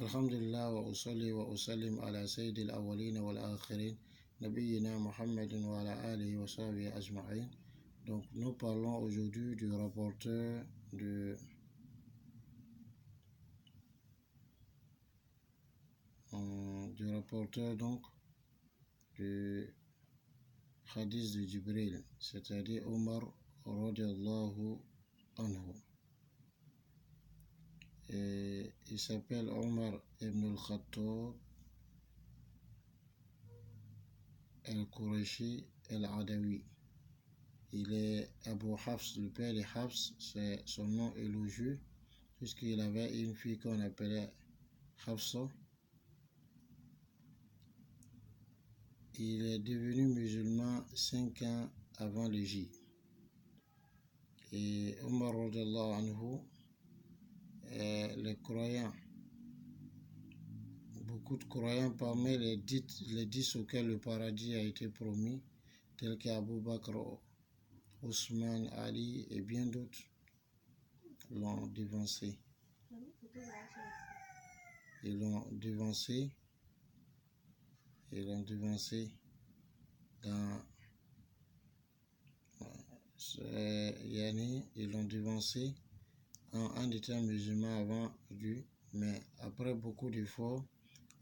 Alhamdulillah wa usalli wa usallim ala sayyidil awwalin wal akhirin, nabiyyina Muhammadin wa ala alihi wa sahbihi ajma'in. Donc nous parlons aujourd'hui du rapporteur donc du hadith de Jibril, c'est-à-dire Omar radiallahu anhu. Et il s'appelle Omar ibn al-Khattab al-Qurashi al-Adawi. Il est Abu Hafs, le père de Hafs, c'est son nom élogieux, puisqu'il avait une fille qu'on appelait Hafsa. Il est devenu musulman 5 ans avant l'Hégire. Et Omar radiallahu anhu, les croyants, beaucoup de croyants parmi les 10 auxquels le paradis a été promis, tels qu'Abu Bakr, Ousmane, Ali et bien d'autres, l'ont devancé. Ils l'ont devancé en étant musulman avant lui, mais après beaucoup d'efforts,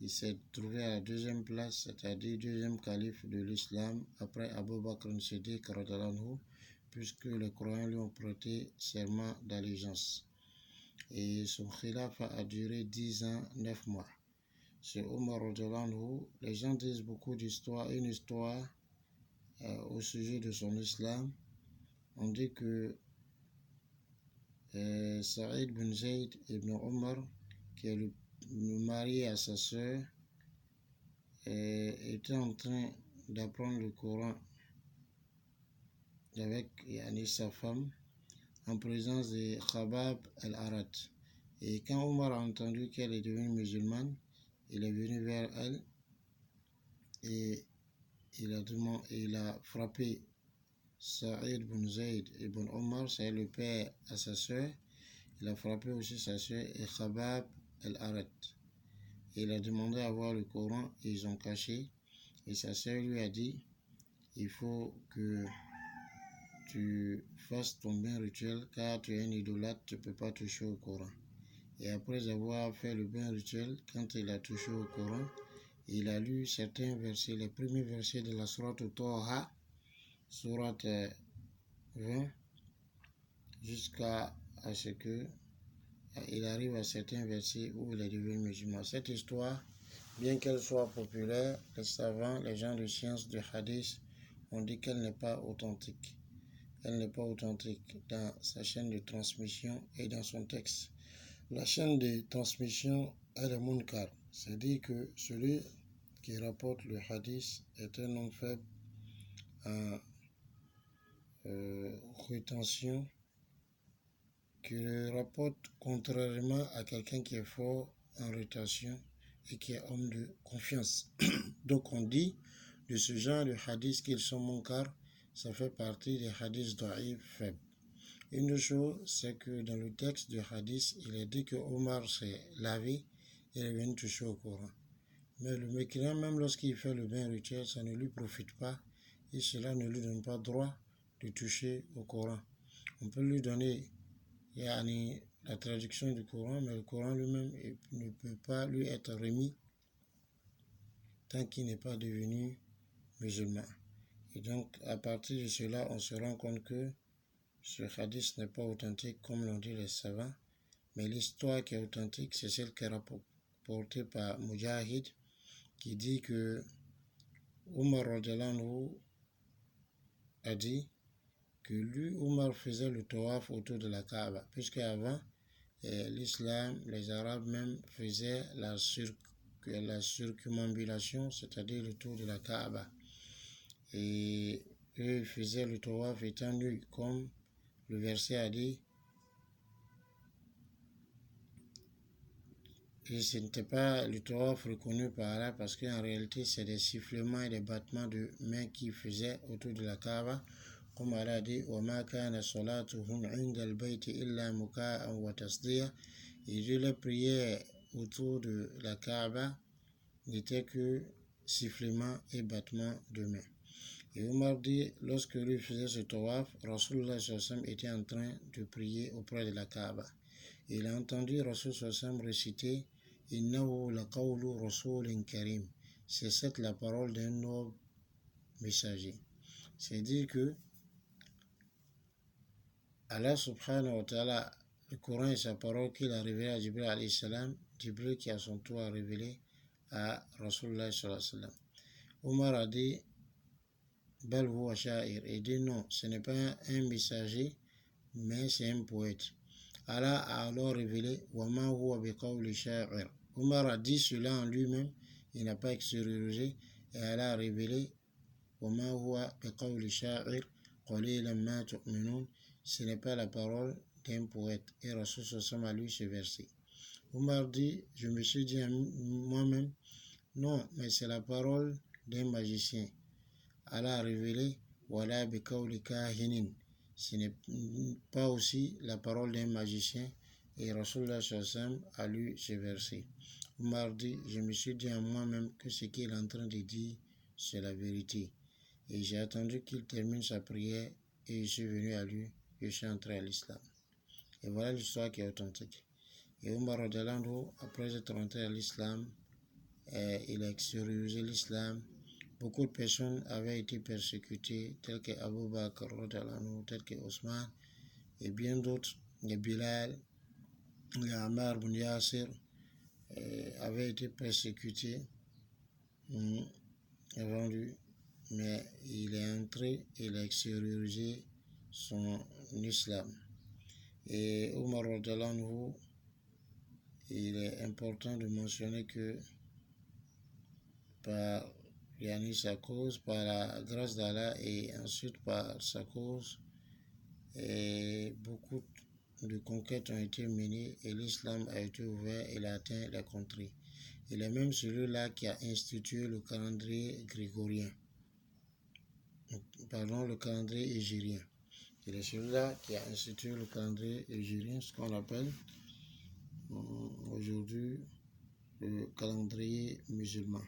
il s'est trouvé à la deuxième place, c'est-à-dire deuxième calife de l'islam, après Abu Bakr as-Siddiq radhiyallahu anhu, puisque les croyants lui ont prêté serment d'allégeance. Et son khilaf a duré 10 ans, 9 mois. Chez Omar radhiyallahu anhu, les gens disent beaucoup d'histoires, une histoire au sujet de son islam. On dit que Saïd bin Zayd ibn Omar, qui est le mari à sa sœur, était en train d'apprendre le Coran avec sa femme en présence de Khabab al-Arat. Et quand Omar a entendu qu'elle est devenue musulmane, il est venu vers elle et il a frappé Saïd bin Zayd ibn Omar, c'est le père à sa sœur. Il a frappé aussi sa sœur et Khabab al-Arat. Il a demandé à voir le Coran et ils ont caché. Et sa sœur lui a dit, il faut que tu fasses ton bain rituel car tu es un idolâtre, tu ne peux pas toucher au Coran. Et après avoir fait le bain rituel, quand il a touché au Coran, il a lu certains versets, les premiers versets de la sourate Taha, sourate 20, jusqu'à ce que il arrive à certains versets où il est devenu musulman. Cette histoire, bien qu'elle soit populaire, les savants, les gens de science du hadith ont dit qu'elle n'est pas authentique. Elle n'est pas authentique dans sa chaîne de transmission et dans son texte. La chaîne de transmission est le munkar, c'est-à-dire que celui qui rapporte le hadith est un homme faible en rétention, qui le rapporte contrairement à quelqu'un qui est fort en rétention et qui est homme de confiance. Donc on dit de ce genre de hadith qu'ils sont munkar, ça fait partie des hadiths da'if faibles. Une chose, c'est que dans le texte du hadith, il est dit que Omar s'est lavé et est venu toucher au Coran. Mais le mécréant, même lorsqu'il fait le bain rituel, ça ne lui profite pas et cela ne lui donne pas droit de toucher au Coran. On peut lui donner la traduction du Coran, mais le Coran lui-même ne peut pas lui être remis tant qu'il n'est pas devenu musulman. Et donc, à partir de cela, on se rend compte que ce hadith n'est pas authentique, comme l'ont dit les savants, mais l'histoire qui est authentique, c'est celle qui est rapportée par Mujahid, qui dit que Omar radhiyallahu anhu a dit que lui, Omar, faisait le tawaf autour de la Kaaba, puisque avant l'islam, les Arabes même faisaient la circumambulation, c'est-à-dire le tour de la Kaaba. Et eux faisaient le tawaf étant nus, comme le verset a dit. Et ce n'était pas le tawaf reconnu par Allah, parce qu'en réalité, c'est des sifflements et des battements de mains qu'ils faisaient autour de la Kaaba. Comme Allah a dit, وَمَا كَانَ صَلَاتُهُمْ عِنْدَ الْبَيْتِ إِلَّا مُكَاءً وَتَصْدِيًا. Et Dieu, les prières autour de la Kaaba n'était que sifflement et battement de main. Et Omar dit, lorsque lui faisait ce tawaf, Rasulullah était en train de prier auprès de la Kaaba. Et il a entendu Rasulullah réciter Innahu laqawlu rasulin karim. C'est cette la parole d'un noble messager. C'est dire que Allah subhanahu wa ta'ala, le Coran est sa parole qu'il a révélée à Jibril alayhi salam, Jibril qui à son tour a révélé à Rasulullah sallallahu alayhi wa sallam. Omar a dit Bal huwa sha'ir, et dit non, ce n'est pas un messager, mais c'est un poète. Allah a alors révélé Wama huwa biqawli sha'ir. Omar a dit cela en lui-même, il n'a pas extériorisé, et Allah a révélé Wama huwa biqawli sha'ir qalilan ma tu'minun. Ce n'est pas la parole d'un poète. Et Rasul sallallahu a lu ce verset. Omar dit, je me suis dit à moi-même, non, mais c'est la parole d'un magicien. Allah a révélé, Wala biqawli kahinin. Ce n'est pas aussi la parole d'un magicien. Et Rasulullah sallallahu a lu ce verset. Omar dit, je me suis dit à moi-même que ce qu'il est en train de dire, c'est la vérité. Et j'ai attendu qu'il termine sa prière et je suis venu à lui. Je suis entré à l'islam. Et voilà l'histoire qui est authentique. Et Omar radhiyallahu, après être entré à l'islam, il a extériorisé l'islam. Beaucoup de personnes avaient été persécutées, telles que Abu Bakr radhiyallahu, telles que Osman, et bien d'autres, les Bilal, les Ammar ibn Yasir, avaient été persécutés avant lui. Mais il est entré, il a extériorisé son islam. Et Omar radhiyallahu, il est important de mentionner que par sa cause, par la grâce d'Allah et ensuite par sa cause, beaucoup de conquêtes ont été menées et l'islam a été ouvert et il a atteint la contrées. Il est même celui-là qui a institué le calendrier grégorien, le calendrier hégirien. Il est celui-là qui a institué le calendrier hégirien, ce qu'on appelle aujourd'hui le calendrier musulman.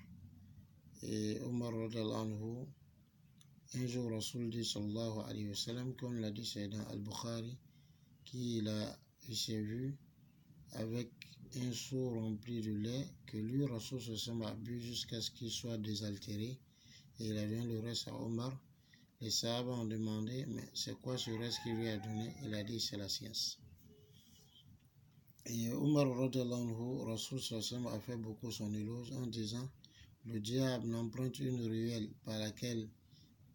Et Omar radhiyallahu anhu, un jour Rasul dit sallallahu alayhi wa sallam, comme l'a dit c'est dans Al-Bukhari, il s'est vu avec un seau rempli de lait que lui, Rasul sallallahu a bu jusqu'à ce qu'il soit désaltéré, et il a donné le reste à Omar. Les Sahaba ont demandé, mais c'est quoi ce reste qu'il lui a donné? Il a dit, c'est la science. Et Omar radhiyallahu anhu, Rasul sallallahu a fait beaucoup son éloge en disant, le diable emprunte une ruelle par laquelle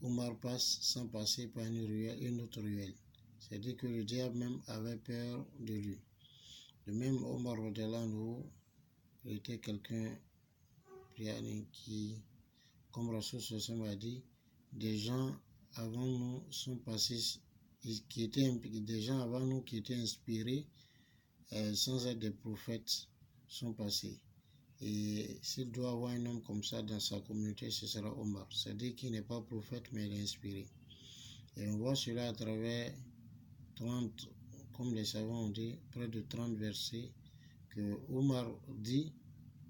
Omar passe sans passer par une autre ruelle. C'est-à-dire que le diable même avait peur de lui. De même, Omar radhiyallahu anhu était quelqu'un qui, comme Rasul sallallahu a dit, des gens avant nous sont passés, des gens avant nous qui étaient inspirés sans être des prophètes sont passés. Et s'il doit avoir un homme comme ça dans sa communauté, ce sera Omar. C'est-à-dire qu'il n'est pas prophète, mais il est inspiré. Et on voit cela à travers 30, comme les savants ont dit, près de 30 versets que Omar dit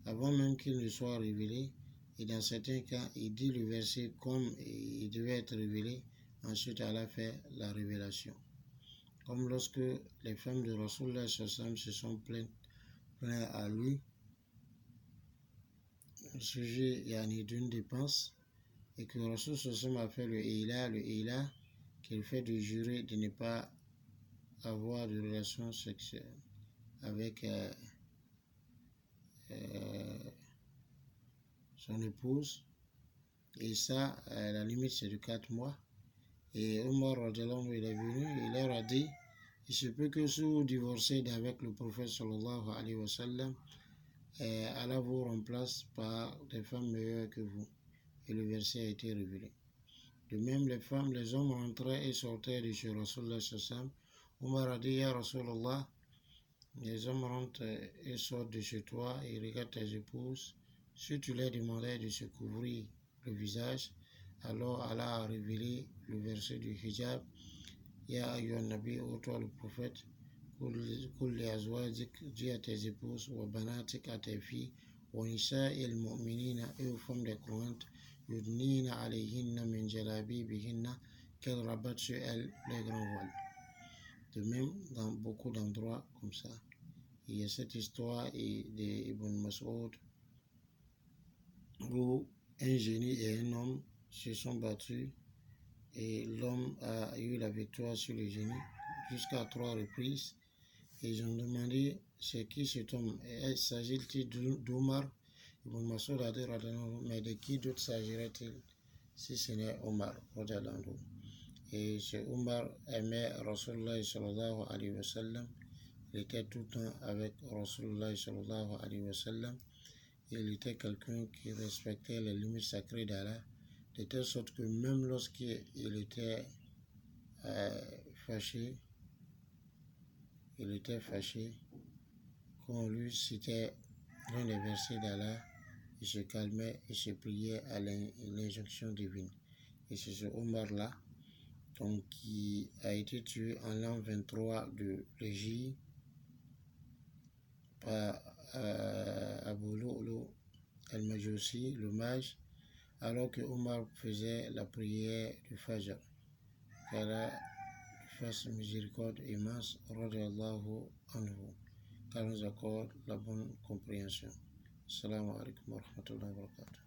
avant même qu'il ne soit révélé. Et dans certains cas, il dit le verset comme il devait être révélé. Ensuite, Allah fait la révélation. Comme lorsque les femmes de Rasulullah se sont plaintes à lui au sujet d'une dépense et que Rasulullah a fait le Ila, qu'il fait de jurer de ne pas avoir de relations sexuelles avec son épouse. Et ça, la limite, c'est de 4 mois. Et Omar, il est venu, il leur a dit, il se peut que si vous divorcez d'avec le prophète sallallahu alayhi wa sallam, Allah vous remplace par des femmes meilleures que vous. Et le verset a été révélé. De même, les hommes rentraient et sortaient de chez Rasulullah sallam. Omar a dit, Ya Rasulallah, les hommes rentrent et sortent de chez toi et regardent tes épouses. Si tu leur demandais de se couvrir le visage, alors Allah a révélé le verset du hijab. Ya ayyuhan nabi, ô toi le prophète, كل أزواجك, dis à tes épouses, وبناتك, à tes filles, ونساء المؤمنين, et aux femmes des croyantes, يدنين عليهن من جلابيبهن, qu'elles rabattent sur elles les grands voiles. De même, dans beaucoup d'endroits comme ça, il y a cette histoire d'Ibn Mas'ud où un génie et un homme se sont battus et l'homme a eu la victoire sur le génie jusqu'à 3 reprises. Et ils ont demandé c'est qui cet homme. S'agit-il d'Omar? Ibn Mas'ud a dit mais de qui d'autre s'agirait-il si ce n'est Omar? Et ce Omar aimait Rasulullah sallallahu alayhi wa sallam. Il était tout le temps avec Rasulullah sallallahu alayhi wa sallam. Il était quelqu'un qui respectait les limites sacrées d'Allah, de telle sorte que même lorsqu'il était fâché, quand on lui citait l'un des versets d'Allah, il se calmait et se pliait à l'injonction divine. Et c'est ce Omar-là, donc, qui a été tué en l'an 23 de l'Égypte par Abu Lu'lu al-Majusi, le mage, alors que Omar faisait la prière du Fajr. qu'Allah fasse miséricorde immense, radiyallahu anhu, qu'Allah nous accorde la bonne compréhension. Assalamu alaikum wa rahmatullahi wa barakatuh.